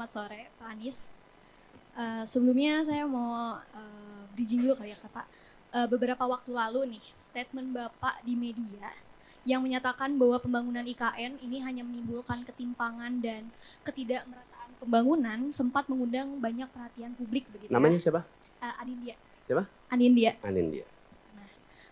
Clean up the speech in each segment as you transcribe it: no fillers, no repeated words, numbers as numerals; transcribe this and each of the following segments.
Selamat sore, Pak Anies. Sebelumnya saya mau bridging dulu kali ya, Pak. Beberapa waktu lalu nih, statement Bapak di media yang menyatakan bahwa pembangunan IKN ini hanya menimbulkan ketimpangan dan ketidakmerataan pembangunan sempat mengundang banyak perhatian publik begitu. Namanya siapa? Anindya. Siapa? Anindya. Anindya.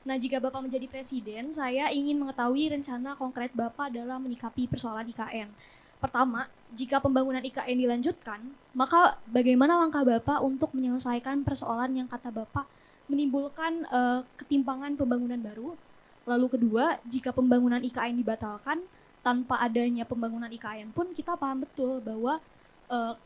Nah, jika Bapak menjadi presiden, saya ingin mengetahui rencana konkret Bapak dalam menyikapi persoalan IKN. Pertama, jika pembangunan IKN dilanjutkan, maka bagaimana langkah Bapak untuk menyelesaikan persoalan yang kata Bapak menimbulkan ketimpangan pembangunan baru? Lalu kedua, jika pembangunan IKN dibatalkan, tanpa adanya pembangunan IKN pun kita paham betul bahwa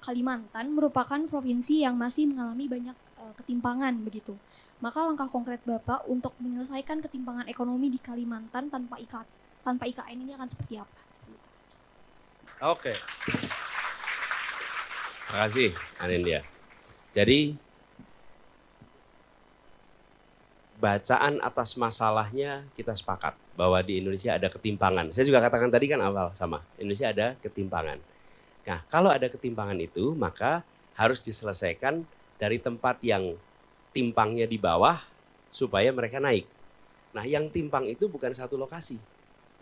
Kalimantan merupakan provinsi yang masih mengalami banyak ketimpangan begitu. Maka langkah konkret Bapak untuk menyelesaikan ketimpangan ekonomi di Kalimantan tanpa IKN ini akan seperti apa? Oke. Terima kasih, Anindya. Jadi, bacaan atas masalahnya kita sepakat bahwa di Indonesia ada ketimpangan. Saya juga katakan tadi kan awal sama, Indonesia ada ketimpangan. Nah, kalau ada ketimpangan itu, maka harus diselesaikan dari tempat yang timpangnya di bawah supaya mereka naik. Nah, yang timpang itu bukan satu lokasi.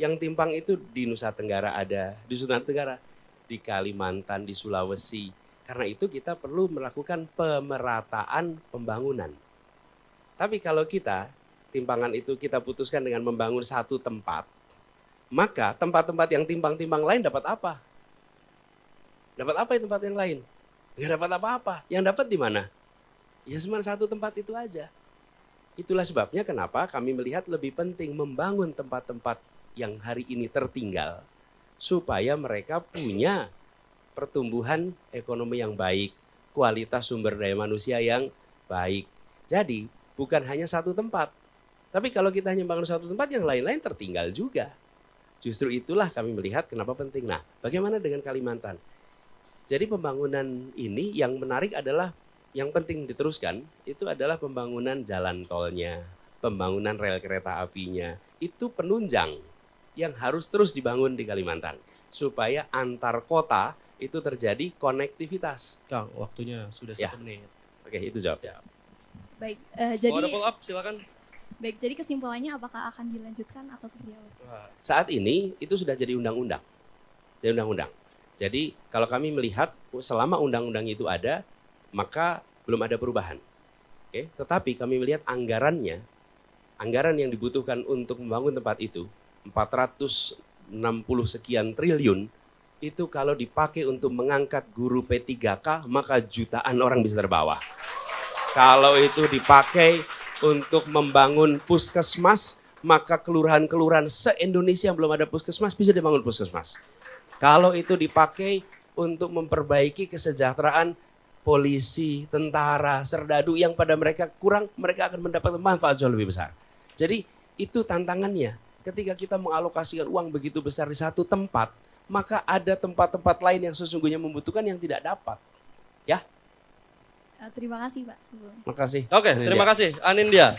Yang timpang itu di Nusa Tenggara ada, di Sulawesi Tenggara, di Kalimantan, di Sulawesi. Karena itu kita perlu melakukan pemerataan pembangunan. Tapi kalau timpangan itu kita putuskan dengan membangun satu tempat, maka tempat-tempat yang timpang-timpang lain dapat apa? Dapat apa di tempat yang lain? Nggak dapat apa-apa. Yang dapat di mana? Ya cuma satu tempat itu aja. Itulah sebabnya kenapa kami melihat lebih penting membangun tempat-tempat yang hari ini tertinggal supaya mereka punya pertumbuhan ekonomi yang baik, kualitas sumber daya manusia yang baik. Jadi bukan hanya satu tempat. Tapi kalau kita hanya bangun satu tempat, yang lain-lain tertinggal juga. Justru itulah kami melihat kenapa penting. Nah, bagaimana dengan Kalimantan? Jadi pembangunan ini yang menarik adalah yang penting diteruskan itu adalah pembangunan jalan tolnya, pembangunan rel kereta apinya. Itu penunjang yang harus terus dibangun di Kalimantan supaya antar kota itu terjadi konektivitas. Kang, waktunya sudah 1 menit. Oke, itu jawab. Baik, Kalau jadi ada follow up silakan. baik, jadi kesimpulannya apakah akan dilanjutkan atau seperti apa? Saat ini itu sudah jadi undang-undang. Jadi undang-undang. Jadi kalau kami melihat selama undang-undang itu ada, maka belum ada perubahan. Oke, tetapi kami melihat anggaran yang dibutuhkan untuk membangun tempat itu 460 sekian triliun itu kalau dipakai untuk mengangkat guru P3K maka jutaan orang bisa terbawa. Kalau itu dipakai untuk membangun puskesmas maka kelurahan-kelurahan se-Indonesia yang belum ada puskesmas bisa dibangun puskesmas. Kalau itu dipakai untuk memperbaiki kesejahteraan polisi, tentara, serdadu yang pada mereka kurang, mereka akan mendapat manfaat jauh lebih besar. Jadi itu tantangannya. Ketika kita mengalokasikan uang begitu besar di satu tempat, maka ada tempat-tempat lain yang sesungguhnya membutuhkan yang tidak dapat. Ya. Terima kasih Pak sebelumnya. Makasih. Oke, terima kasih Anindya.